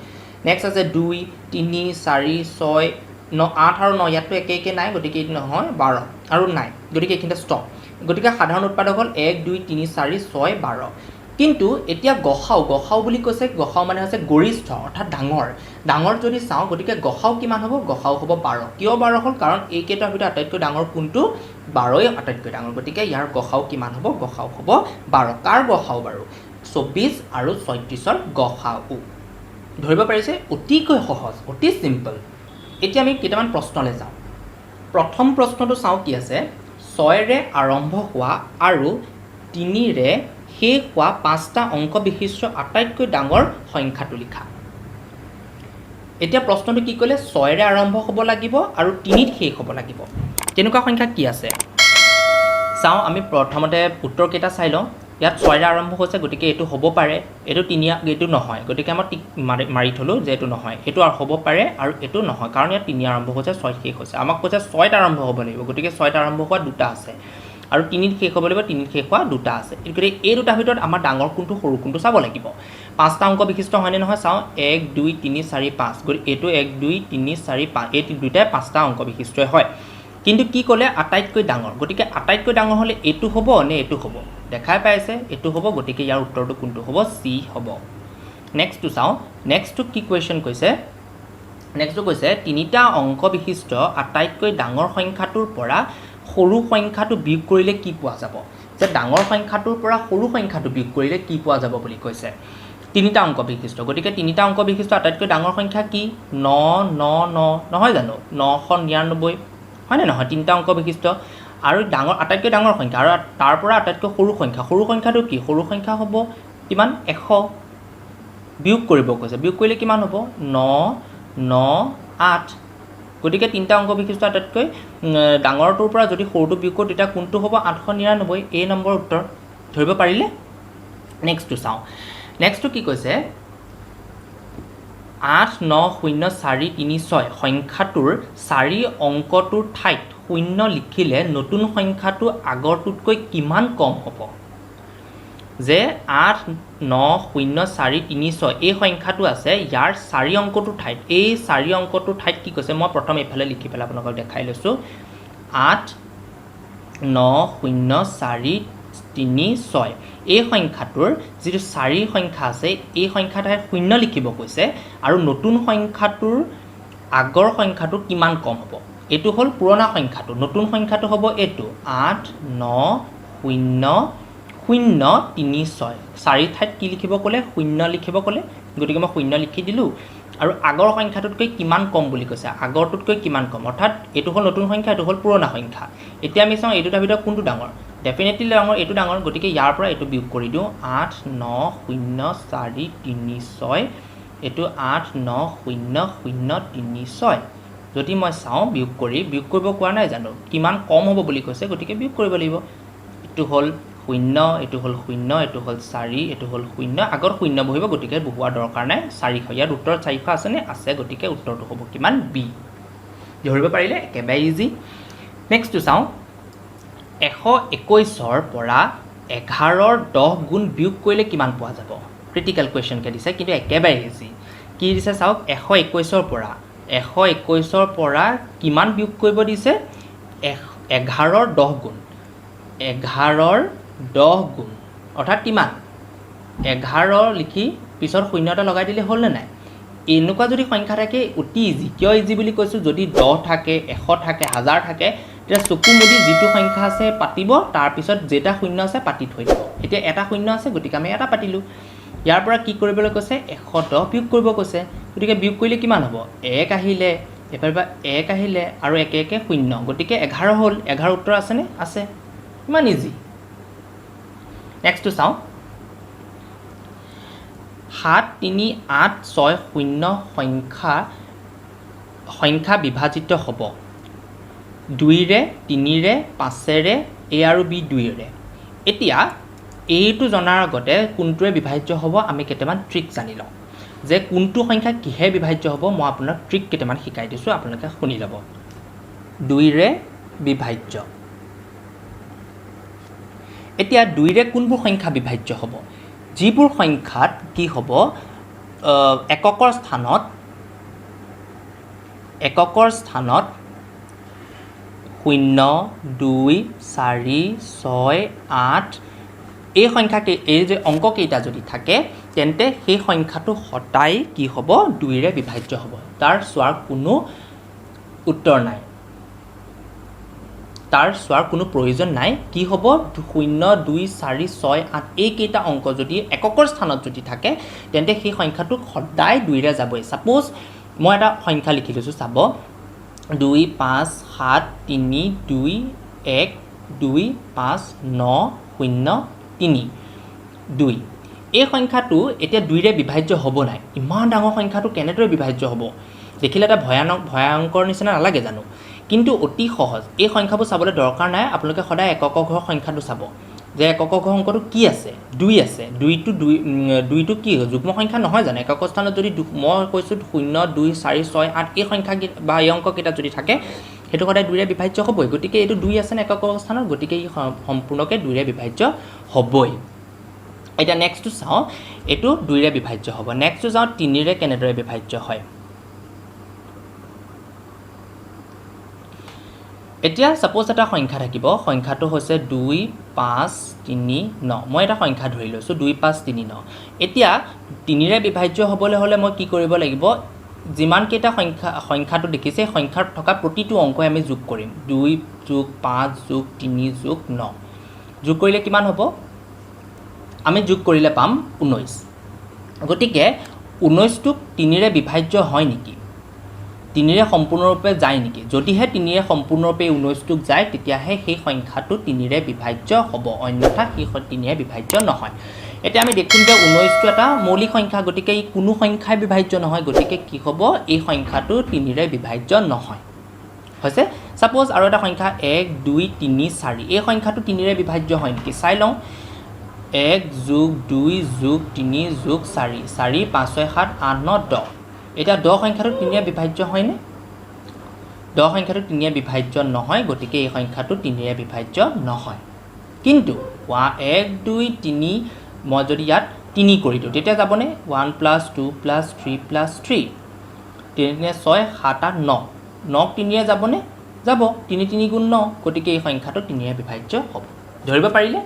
নেক্সট আছে 2 3 4 6 9 8 আৰু 9 ইয়াতো একে নাই গতিকে এইটো নহয় 12 আৰু নাই গতিকে এইখিনিতে ষ্টপ গতিকে সাধাৰণ উৎপাদক হ'ল 1 2 3 4 6 12 কিন্তু এতিয়া গসাও বুলি কৈছে গসাও মানে হৈছে গৰিষ্ঠ অৰ্থাৎ ডাঙৰ যদি চাওঁ গতিকে গসাও কিমান হ'ব গসাও হ'ব 12 কিয় 12 হ'ল কাৰণ এইকেইটাৰ ভিতৰত আটাইতকৈ ডাঙৰ কোনটো 12ই আটাইতকৈ ডাঙৰ গতিকে ইয়াৰ গসাও কিমান হ'ব গসাও হ'ব 12 কাৰ গসাও বাৰু 24 আৰু 36ৰ গসাও ধৰিব পাৰিছে অতিকৈ সহজ অতি সিম্পল এতিয়া আমি কেইটামান প্ৰশ্নলৈ যাওঁ প্ৰথম প্ৰশ্নটো চাওঁ কি আছে 6 ৰে আৰম্ভ হোৱা আৰু 3 ৰে শেষ হোৱা 5টা অংক বিশিষ্ট আটাইতকৈ ডাঙৰ সংখ্যাটো লিখা এতিয়া প্ৰশ্নটো কি ক'লে 6 ৰে আৰম্ভ হ'ব লাগিব আৰু 3 ত শেষ হ'ব লাগিব তেনেকুৱা সংখ্যা কি আছে চাওঁ আমি প্ৰথমতে উত্তৰ কেইটা চাই লওঁ ইয়াত 6 ৰে আৰম্ভ হৈছে গতিকে এইটো হ'ব পাৰে এইটো 3 এইটো নহয় গতিকে আমাৰ মাৰি থলো যে এইটো নহয় এইটো আৰু হ'ব পাৰে আৰু এইটো নহয় কাৰণ ইয়াত 3 আৰম্ভ হৈছে 6 শেষ হৈছে আমাক কৈছে 6 ত আৰম্ভ হ'ব লাগিব গতিকে 6 ত আৰম্ভ হোৱা দুটা আছে আৰু 3 ত শেষ হ'ব লাগিব 3 ত শেষ হোৱা দুটা আছে গতিকে এই দুটাৰ ভিতৰত আমাৰ ডাঙৰ কোনটো সৰু কোনটো চাব লাগিব 5টা অংক বিশিষ্ট হয়নে নহয় চাওঁ 1 2 3 4 5 গতিকে এইটো 1 2 3 4 5 এই দুটাই 5টা অংক বিশিষ্ট হয় কিন্তু কি ক'লে আটাইতকৈ ডাঙৰ গতিকে আটাইতকৈ ডাঙৰ হ'লে এইটো হ'ব নে এইটো হ'ব দেখাই পাইছে এইটো হ'ব গতিকে ইয়াৰ উত্তৰটো কোনটো হ'ব সি হ'ব নেক্সটটো চাওঁ নেক্সটটো কি কুৱেশ্যন কৈছে নেক্সটটো কৈছে 3টা অংক বিশিষ্ট আটাইতকৈ ডাঙৰ সংখ্যাটোৰ পৰা সৰু সংখ্যাটো বিয়োগ কৰিলে কি পোৱা যাব যে ডাঙৰ সংখ্যাটোৰ পৰা সৰু সংখ্যাটো বিয়োগ কৰিলে কি পোৱা যাব বুলি কৈছে 3টা অংক বিশিষ্ট গতিকে 3টা অংক বিশিষ্ট আটাইতকৈ ডাঙৰ সংখ্যা কি 9 9 9 নহয় জানো 999 হয়নে নহয় 3টা অংক বিশিষ্ট আৰু ডাঙৰ আটাইতকৈ ডাঙৰ সংখ্যা আৰু তাৰ পৰা আটাইতকৈ সৰু সংখ্যাটো কি সৰু সংখ্যা হ'ব কিমান 100 বিয়োগ কৰিব কৈছে বিয়োগ কৰিলে কিমান হ'ব 9 9 8 গতিকে 3টা অংক বিশিষ্ট আটাইতকৈ ডাঙৰটোৰ পৰা যদি সৰুটো বিয়োগ কৰোঁ তেতিয়া কোনটো হ'ব 899 এই নম্বৰ উত্তৰ ধৰিব পাৰিলে নেক্সটটো চাওঁ নেক্সটটো কি কৈছে 8904336 সংখ্যাটোৰ 4 অংকটোৰ ঠাইত 0 লিখিলে নতুন সংখ্যাটো আগৰটোতকৈ কিমান কম হ'ব যে 8904336 এই সংখ্যাটো আছে ইয়াৰ 4 অংকটোৰ ঠাইত এই 4 অংকটোৰ ঠাইত কি কৈছে মই প্ৰথম এইফালে লিখি পেলাই আপোনালোকক দেখাই লৈছোঁ 8904336 এই সংখ্যাটোৰ যিটো 4 সংখ্যা আছে এই সংখ্যাটাই 0 লিখিব কৈছে আৰু নতুন সংখ্যাটোৰ আগৰ সংখ্যাটো কিমান কম হ'ব এইটো হ'ল পুৰণা সংখ্যাটো নতুন সংখ্যাটো হ'ব এইটো 89036 4 ঠাইত কি লিখিব ক'লে 0 লিখিব ক'লে গতিকে মই 0 লিখি দিলোঁ আৰু আগৰ সংখ্যাটোতকৈ কিমান কম বুলি কৈছে আগৰটোতকৈ কিমান কম অৰ্থাৎ এইটো হ'ল নতুন সংখ্যা এইটো হ'ল পুৰণা সংখ্যা এতিয়া আমি চাওঁ এই দুটাৰ ভিতৰত কোনটো ডাঙৰ ডেফিনেটলি ডাঙৰ এইটো ডাঙৰ গতিকে ইয়াৰ পৰা এইটো বিয়োগ কৰি দিওঁ 8904336 এইটো 89036 যদি মই চাওঁ বিয়োগ কৰিব কোৱা নাই জানো কিমান কম হ'ব বুলি কৈছে গতিকে বিয়োগ কৰিব লাগিব এইটো হ'ল 0 এইটো হ'ল 0 এইটো হ'ল 4 এইটো হ'ল 0 আগৰ 0 বহিব গতিকে বহুৱাৰ দৰকাৰ নাই 400 ইয়াৰ উত্তৰ 400 আছেনে আছে গতিকে উত্তৰটো হ'ব কিমান বি ধৰিব পাৰিলে একেবাৰে ইজি নেক্সটটো চাওঁ 121ৰ পৰা 11ৰ 10 গুণ বিয়োগ কৰিলে কিমান পোৱা যাব ক্ৰিটিকেল কুৱেশ্যনকে দিছে কিন্তু একেবাৰে ইজি কি দিছে চাওক 121ৰ পৰা কিমান বিয়োগ কৰিব দিছে 11ৰ 10 গুণ 11ৰ 10 গুণ অৰ্থাৎ কিমান 11 লিখি পিছৰ 0 এটা লগাই দিলে হ'ল নে নাই এনেকুৱা যদি সংখ্যা থাকে অতি ইজি কিয় ইজি বুলি কৈছোঁ যদি 10 থাকে 100 থাকে 1000 থাকে তেতিয়া চকু মুদি যিটো সংখ্যা আছে পাতিব তাৰপিছত যেটা 0 আছে পাতি থৈ দিব এতিয়া এটা 0 আছে গতিকে আমি এটা পাতিলোঁ ইয়াৰ পৰা কি কৰিবলৈ কৈছে 110 বিয়োগ কৰিব কৈছে গতিকে বিয়োগ কৰিলে কিমান হ'ব 1 আহিলে এবাৰ 1 আহিলে আৰু 1 1 0 গতিকে 11 হ'ল 11 উত্তৰ আছেনে আছে ইমান ইজি নেক্সটটো চাওঁ 73860 সংখ্যা বিভাজিত হ'ব 2ৰে 3ৰে 5ৰে A আৰু B 2ৰে এতিয়া এইটো জনাৰ আগতে কোনটোৱে বিভাজ্য হ'ব আমি কেইটামান ট্ৰিক জানি লওঁ যে কোনটো সংখ্যা কিহে বিভাজ্য হ'ব মই আপোনাক ট্ৰিক কেইটামান শিকাই দিছোঁ আপোনালোকে শুনি ল'ব 2ৰে বিভাজ্য এতিয়া 2ৰে কোনবোৰ সংখ্যা বিভাজ্য হ'ব যিবোৰ সংখ্যাত কি হ'ব এককৰ স্থানত 0 2 4 6 8 এই সংখ্যাকে এই যে অংক কেইটা যদি থাকে তেন্তে সেই সংখ্যাটো সদায় কি হ'ব 2ৰে বিভাজ্য হ'ব তাৰ সোৱাৰ কোনো উত্তৰ নাই তাৰ সোৱাৰ কোনো প্ৰয়োজন নাই কি হ'ব 0 2 4 6 8 এই কেইটা অংক যদি এককৰ স্থানত যদি থাকে তেন্তে সেই সংখ্যাটো সদায় 2ৰে যাবই সাপোজ মই এটা সংখ্যা লিখি লৈছোঁ চাব 2 5 7 3 2 1 2 5 9 0 3 2 এই সংখ্যাটো এতিয়া 2ৰে বিভাজ্য হ'ব নাই ইমান ডাঙৰ সংখ্যাটো কেনেদৰে বিভাজ্য হ'ব দেখিলে এটা ভয়ানকৰ নিচিনা নালাগে জানো কিন্তু অতি সহজ এই সংখ্যাবোৰ চাবলৈ দৰকাৰ নাই আপোনালোকে সদায় একক ঘৰ সংখ্যাটো চাব যে একক ঘৰ অংকটো কি আছে 2 আছে 2টো কি যুগ্ম সংখ্যা নহয় জানো একক স্থানত যদি মই কৈছোঁ 0 2 4 6 8 এই সংখ্যা বা এই অংক কেইটা যদি থাকে সেইটো সদায় 2ৰে বিভাজ্য হ'বই গতিকে এইটো 2 আছে না একক স্থানত গতিকে ই সম্পূৰ্ণকৈ 2ৰে বিভাজ্য হ'বই এটা নেক্সটটো চাওঁ এইটো 2ৰে বিভাজ্য হ'ব নেক্সটটো চাওঁ 3ৰে কেনেদৰে বিভাজ্য হয় এতিয়া সাপোজ এটা সংখ্যা থাকিব সংখ্যাটো হৈছে 2 5 3 9 মই এটা সংখ্যা ধৰি লৈছোঁ 2 5 3 9 এতিয়া 3ৰে বিভাজ্য হ'বলৈ হ'লে মই কি কৰিব লাগিব যিমান কেইটা সংখ্যাটো দেখিছে সংখ্যাত থকা প্ৰতিটো অংকই আমি যোগ কৰিম 2 + 5 + 3 + 9 যোগ কৰিলে কিমান হ'ব আমি যোগ কৰিলে পাম 19 গতিকে 19টোক 3ৰে বিভাজ্য হয় নেকি 3ৰে সম্পূৰ্ণৰূপে যায় নেকি যদিহে 3ৰে সম্পূৰ্ণৰূপে 19টোক যায় তেতিয়াহে সেই সংখ্যাটো 3ৰে বিভাজ্য হ'ব অন্যথা সেই 3ৰে বিভাজ্য নহয় এতিয়া আমি দেখোন যে 19টো এটা মৌলিক সংখ্যা গতিকে ই কোনো সংখ্যাই বিভাজ্য নহয় গতিকে কি হ'ব এই সংখ্যাটো 3ৰে বিভাজ্য নহয় হৈছে সাপোজ আৰু এটা সংখ্যা 1 2 3 4 এই সংখ্যাটো 3ৰে বিভাজ্য হয় নেকি চাই লওঁ 1 + 2 + 3 + 4 4 5 6 7 8 9 10 এতিয়া 10 সংখ্যাটো 3ৰে বিভাজ্য হয়নে 10 সংখ্যাটো 3ৰে বিভাজ্য নহয় গতিকে এই সংখ্যাটো 3ৰে বিভাজ্য নহয় কিন্তু 1 2 3 মই যদি ইয়াত 3 কৰি দিওঁ তেতিয়া যাবনে 1 + 2 + 3 + 3 3 6 7 8 9 9 3ৰে যাবনে যাব 3 3 × 9 গতিকে এই সংখ্যাটো 3ৰে বিভাজ্য হ'ব ধৰিব পাৰিলে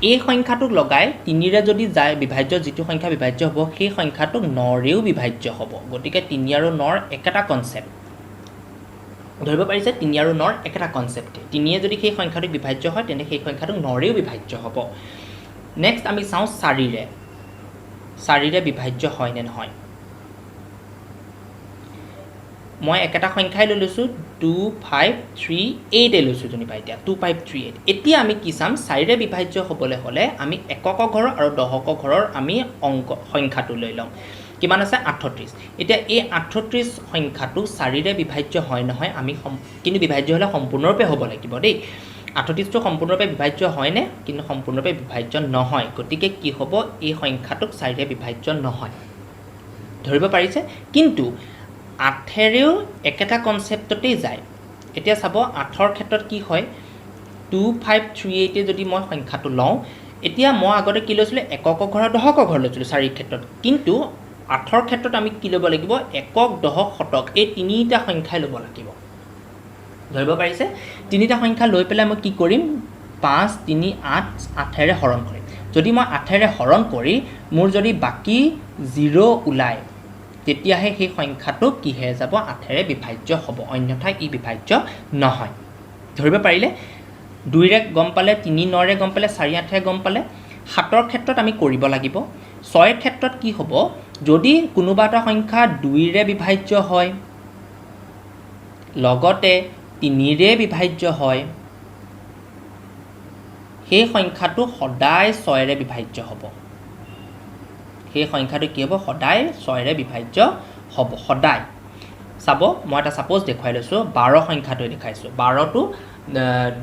এই সংখ্যাটোক লগাই 3ৰে যদি যায় বিভাজ্য যিটো সংখ্যা বিভাজ্য হ'ব সেই সংখ্যাটোক 9ৰেও বিভাজ্য হ'ব গতিকে 3 আৰু 9ৰ একেটা কনসেপ্ট ধৰিব পাৰিছে 3 আৰু 9ৰ একেটা কনসেপ্ট 3য়ে যদি সেই সংখ্যাটোক বিভাজ্য হয় তেন্তে সেই সংখ্যাটোক 9ৰেও বিভাজ্য হ'ব নেক্সট আমি চাওঁ 4ৰে বিভাজ্য হয় নে নহয় মই একেটা সংখ্যাই লৈ লৈছোঁ 2 5 3 8 লৈছোঁ জনি পাই এতিয়া 2 5 3 8 এতিয়া আমি কি চাম 4ৰে বিভাজ্য হ'বলৈ হ'লে আমি একক ঘৰৰ আৰু দহক ঘৰৰ আমি অংক সংখ্যাটো লৈ লম কিমান আছে 38 এতিয়া এই 38 সংখ্যাটো 4ৰে বিভাজ্য হয় নহয় আমি কিন্তু বিভাজ্য হ'লে সম্পূৰ্ণৰূপে হ'ব লাগিব দেই 38টো সম্পূৰ্ণৰূপে বিভাজ্য হয়নে কিন্তু সম্পূৰ্ণৰূপে বিভাজ্য নহয় গতিকে কি হ'ব এই সংখ্যাটোক 4ৰে বিভাজ্য নহয় ধৰিব পাৰিছে কিন্তু 8ৰেও একেটা কনসেপ্টতেই যায় এতিয়া চাব 8ৰ ক্ষেত্ৰত কি হয় 2 5 3 8 যদি মই সংখ্যাটো লওঁ এতিয়া মই আগতে কি লৈছিলোঁ একক ঘৰ দহক ঘৰ লৈছিলোঁ 4ৰ ক্ষেত্ৰত কিন্তু 8ৰ ক্ষেত্ৰত আমি কি ল'ব লাগিব একক দহক শতক এই তিনিটা সংখ্যাই ল'ব লাগিব ধৰিব পাৰিছে তিনিটা সংখ্যা লৈ পেলাই মই কি কৰিম 5 3 8 8ৰে হৰণ কৰিম যদি মই 8ৰে হৰণ কৰি মোৰ যদি বাকি 0 ওলায় তেতিয়াহে সেই সংখ্যাটো কিহে যাব 8ৰে বিভাজ্য হ'ব অন্যথা ই বিভাজ্য নহয় ধৰিব পাৰিলে 2ৰে গম পালে 3 9ৰে গম পালে 4 8ৰে গম পালে 7ৰ ক্ষেত্ৰত আমি কৰিব লাগিব 6 ক্ষেত্ৰত কি হ'ব যদি কোনোবা এটা সংখ্যা 2 ৰে বিভাজ্য হয় লগতে 3 ৰে বিভাজ্য হয় সেই সংখ্যাটো সদায় 6 ৰে বিভাজ্য হ'ব সেই সংখ্যাটো কি হ'ব সদায় 6 ৰে বিভাজ্য হ'ব সদায় চাব মই এটা সাপোজ দেখুৱাই লৈছো 12 সংখ্যাটো দেখাইছো 12 টো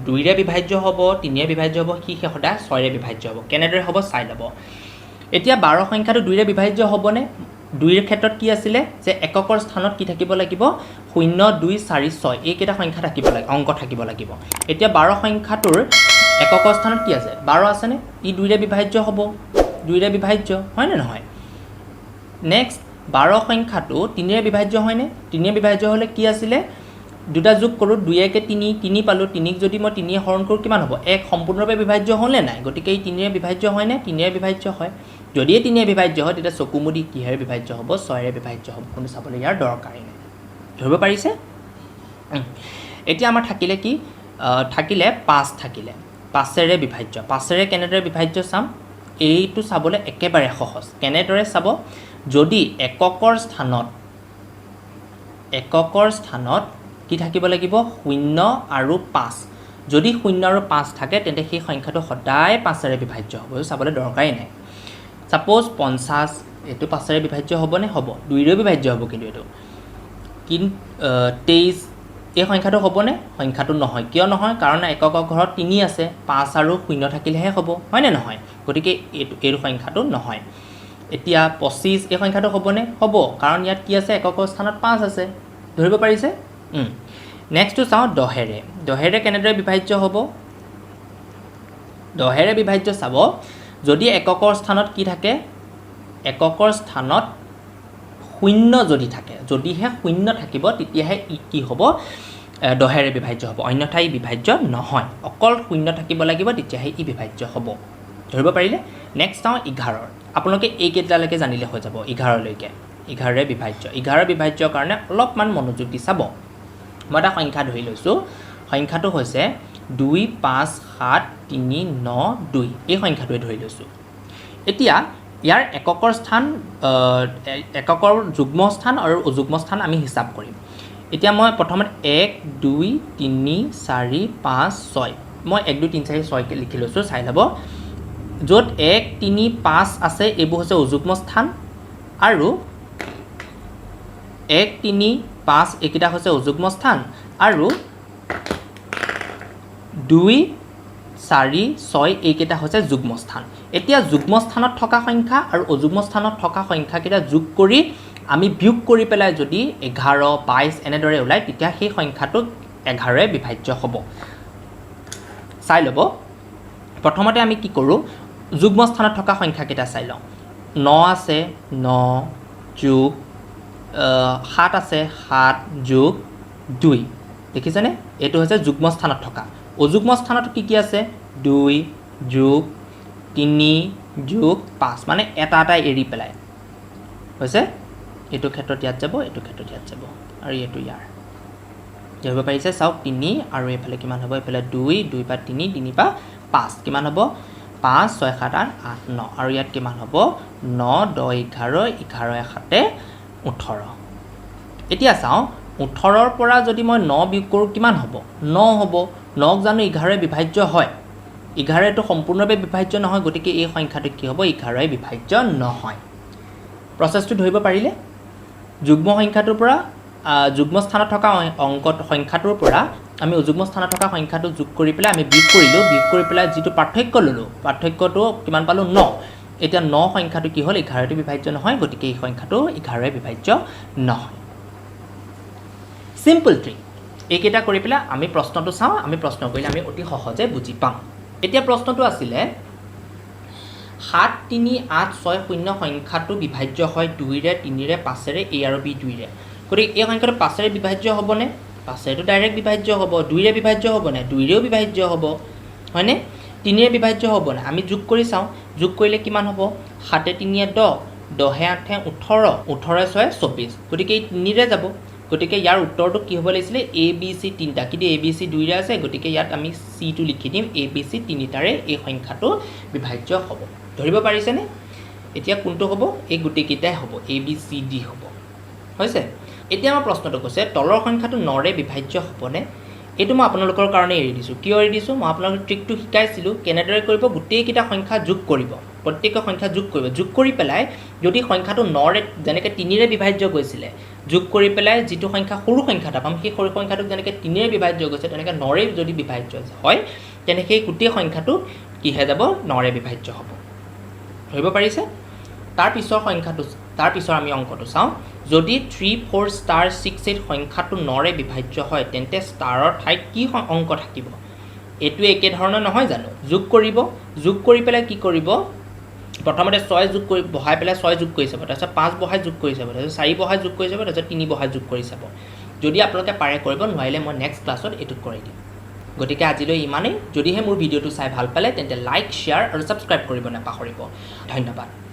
2 ৰে বিভাজ্য হ'ব 3 ৰে বিভাজ্য হ'ব কি সদায় 6 ৰে বিভাজ্য হ'ব কেনেদৰে হ'ব চাই লব এতিয়া 12 সংখ্যাটো 2 ৰে বিভাজ্য হ'বনে 2 ৰ ক্ষেত্ৰত কি আছিল যে এককৰ স্থানত কি থাকিব লাগিব 0 2 4 6 এই কেইটা সংখ্যা থাকিব লাগিব অংক থাকিব লাগিব এতিয়া 12 সংখ্যাটোৰ এককৰ স্থানত কি আছে 12 আছে নে ই 2 ৰে বিভাজ্য হ'ব 2 ৰে বিভাজ্য হয় নে নহয় নেক্সট 12 সংখ্যাটো 3 ৰে বিভাজ্য হয় নে 3 ৰে বিভাজ্য হলে কি আছিল দুটা যোগ কৰো 2 কে 3 3 পালো 3 ক যদি মই 3 এ হৰণ কৰো কিমান হ'ব 1 সম্পূৰ্ণভাৱে বিভাজ্য হলে নাই গতিকে এই 3 ৰে বিভাজ্য হয় নে 3 ৰে বিভাজ্য হয় যদি 3 ৰে বিভাজ্য হয় তেতিয়া চকুমুদি কিহেৰে বিভাজ্য হ'ব 6 ৰে বিভাজ্য হ'ব কোনো চাবলৈ ইয়াৰ দৰকাৰী নাই ধৰিব পাৰিছে এতিয়া আমাৰ থাকিলে কি থাকিলে 5 থাকিলে 5 ৰে বিভাজ্য 5 ৰে কেনেদৰে বিভাজ্য চাম এইটো চাবলৈ একেবাৰে সহজ কেনেদৰে চাব যদি এককৰ স্থানত কি থাকিব লাগিব 0 আৰু 5 যদি 0 আৰু 5 থাকে তেন্তে সেই সংখ্যাটো সদায় 5 ৰে বিভাজ্য হ'ব চাবলৈ দৰকাৰী নাই সাপোজ 50 এটো 5 ৰে বিভাজ্য হ'বনে হ'ব 2 ৰে বিভাজ্য হ'ব কিন্তু এটো 23 এই সংখ্যাটো হ'বনে সংখ্যাটো নহয় কিয় নহয় কাৰণ এককৰ ঘৰত 3 আছে 5 আৰু 0 থাকিলেহে হ'ব হয় নে নহয় গতিকে এই সংখ্যাটো নহয় এতিয়া 25 এই সংখ্যাটো হ'বনে হ'ব কাৰণ ইয়াত কি আছে এককৰ স্থানত 5 আছে ধৰিব পাৰিছে নেক্সট টু চাও 10 ৰে কেনেদৰে বিভাজ্য হ'ব 10 ৰে বিভাজ্য চাব যদি এককৰ স্থানত কি থাকে এককৰ স্থানত 0 যদি থাকে যদিহে 0 থাকিব তেতিয়াহে ই কি হ'ব 10 ৰে বিভাজ্য হ'ব অন্যথা ই বিভাজ্য নহয় অকল 0 থাকিব লাগিব তেতিয়াহে ই বিভাজ্য হ'ব ধৰিব পাৰিলে নেক্সট চাও 11 আপোনালোকে এই কেইটালৈকে জানিলে হৈ যাব 11 লৈকে 11 ৰে বিভাজ্য 11 বিভাজ্যৰ কাৰণে অলপমান মনোযোগ দি চাব মই এটা সংখ্যা ধৰি লৈছো সংখ্যাটো হৈছে 2 5 7 3 9 2 এই সংখ্যাটোৱে ধৰি লৈছো এতিয়া ইয়াৰ এককৰ স্থান এককৰ যুগ্ম স্থান আৰু অযুগ্ম স্থান আমি হিসাব কৰিম এতিয়া মই প্ৰথমতে 1 2 3 4 5 6 মই 1 2 3 4 6 কে লিখি লৈছো চাই লব যত 1 3 5 আছে এবোৰ হৈছে অযুগ্ম স্থান আৰু 1 3 5 একিটা হৈছে অযুগ্ম স্থান আৰু 2 4 6 এইকেইটা হৈছে যুগ্ম স্থান এতিয়া যুগ্ম স্থানত থকা সংখ্যা আৰু অযুগ্ম স্থানত থকা সংখ্যা কেইটা যোগ কৰি আমি বিয়োগ কৰি পেলাই যদি 11 22 এনেদৰে ওলাই তেতিয়া সেই সংখ্যাটো 11 ৰে বিভাজ্য হ'ব চাই লব প্ৰথমতে আমি কি কৰো যুগ্ম স্থানত থকা সংখ্যা কেইটা চাই লওঁ 9 আছে 9 যোগ 7 আছে 7 যোগ 2 দেখিছেনে এটো হৈছে যুগ্ম স্থানত থকা অযুগ্ম স্থানত কি আছে 2 যোগ 3 যোগ 5 মানে এটা এৰি পেলাই হৈছে এটো ক্ষেত্ৰত ইয়াত যাব এটো ক্ষেত্ৰত ইয়াত যাব আৰু এটো ইয়াৰ ধৰিব পাৰিছে চাওক 3 আৰু এফালে কিমান হ'ব এফালে 2 2 পা 3 3 পা 5 কিমান হ'ব 5 6 7 8 9 আৰু ইয়াত কিমান হ'ব 9 10 11 11 7 18 এতিয়া চাও 18 ৰ পৰা যদি মই 9 বিয়োগ কৰো কিমান হ'ব 9 হ'ব 9 জানো 11 বিভাজ্য হয় 11 টো সম্পূৰ্ণভাৱে বিভাজ্য নহয় গতিকে এই সংখ্যাটো কি হ'ব 11 বিভাজ্য নহয় প্ৰসেসটো ধৰিব পাৰিলে যুগ্ম সংখ্যাটোৰ পৰা যুগ্ম স্থানত থকা অংক সংখ্যাটোৰ পৰা আমি অযুগ্ম স্থানত থকা সংখ্যাটো যোগ কৰি পেলাই আমি বিয়োগ কৰি পেলাই যেটো পাৰ্থক্য ললো পাৰ্থক্যটো কিমান পালো 9 এতিয়া 9 সংখ্যাটো কি হ'ল 11 টো বিভাজ্য নহয় গতিকে এই সংখ্যাটো 11 বিভাজ্য নহয় সিম্পল ট্ৰিক এইকেইটা কৰি পেলাই আমি প্ৰশ্নটো চাওঁ আমি প্ৰশ্ন কৰিলে আমি অতি সহজে বুজি পাম এতিয়া প্ৰশ্নটো আছিলে 7 3 8 6 0 সংখ্যাটো বিভাজ্য হয় 2 ৰে 3 ৰে 5 ৰে a আৰু b 2 ৰে গতিকে এই সংখ্যাটো 5 ৰে বিভাজ্য হ'বনে 5 ৰেটো ডাইৰেক্ট বিভাজ্য হ'ব 2 ৰে বিভাজ্য হ'বনে 2 ৰেও বিভাজ্য হ'ব হয়নে 3 ৰে বিভাজ্য হ'বনে আমি যোগ কৰি চাওঁ যোগ কৰিলে কিমান হ'ব 7 3 10 10 8 18 18 6 24 গতিকে 3 ৰে যাব গতিকে ইয়াৰ উত্তৰটো কি হ'ব লাগিছিল a b c তিনটা কিন্তু a b c 2 ৰে আছে গতিকে ইয়াত আমি c টো লিখি দিম a b c তিনিটাৰে এই সংখ্যাটো বিভাজ্য হ'ব ধৰিব পাৰিছেনে এতিয়া কোনটো হ'ব এই গুটিকেইটাই হ'ব এ বি চি ডি হ'ব হৈছে এতিয়া আমাৰ প্ৰশ্নটো কৈছে তলৰ সংখ্যাটো 9ৰে বিভাজ্য হ'বনে এইটো মই আপোনালোকৰ কাৰণে এৰি দিছোঁ কিয় এৰি দিছোঁ মই আপোনালোকক ট্ৰিকটো শিকাইছিলোঁ কেনেদৰে কৰিব গোটেইকেইটা সংখ্যা যোগ কৰিব প্ৰত্যেক সংখ্যা যোগ কৰিব যোগ কৰি পেলাই যদি সংখ্যাটো 9ৰে যেনেকৈ 3ৰে বিভাজ্য গৈছিলে যোগ কৰি পেলাই যিটো সংখ্যা সৰু সংখ্যা এটা পাম সেই সৰু সংখ্যাটোক যেনেকৈ 3ৰে বিভাজ্য গৈছে তেনেকৈ 9ৰে যদি বিভাজ্য হয় তেনে সেই গোটেই সংখ্যাটো কিহে যাব 9ৰে বিভাজ্য হ'ব ধৰিব পাৰিছে তাৰ পিছৰ আমি অংকটো চাওঁ যদি 3 4 ষ্টাৰ 6 8 সংখ্যাটো 9ৰে বিভাজ্য হয় তেন্তে ষ্টাৰৰ ঠাইত কি অংক থাকিব এইটো একে ধৰণৰ নহয় জানো যোগ কৰি পেলাই কি কৰিব প্ৰথমতে 6 যোগ কৰি বহাই পেলাই 6 যোগ কৰি চাব তাৰপিছত 5 বহাই যোগ কৰি চাব তাৰপিছত 4 বহাই যোগ কৰি চাব তাৰপিছত 3 বহাই যোগ কৰি চাব যদি আপোনালোকে পাৰে কৰিব নোৱাৰিলে মই নেক্সট ক্লাছত এইটো কৰি দিম গতিকে আজিলৈ ইমানেই যদিহে মোৰ ভিডিঅ'টো চাই ভাল পালে তেন্তে লাইক শ্বেয়াৰ আৰু ছাবস্ক্ৰাইব কৰিব নাপাহৰিব ধন্যবাদ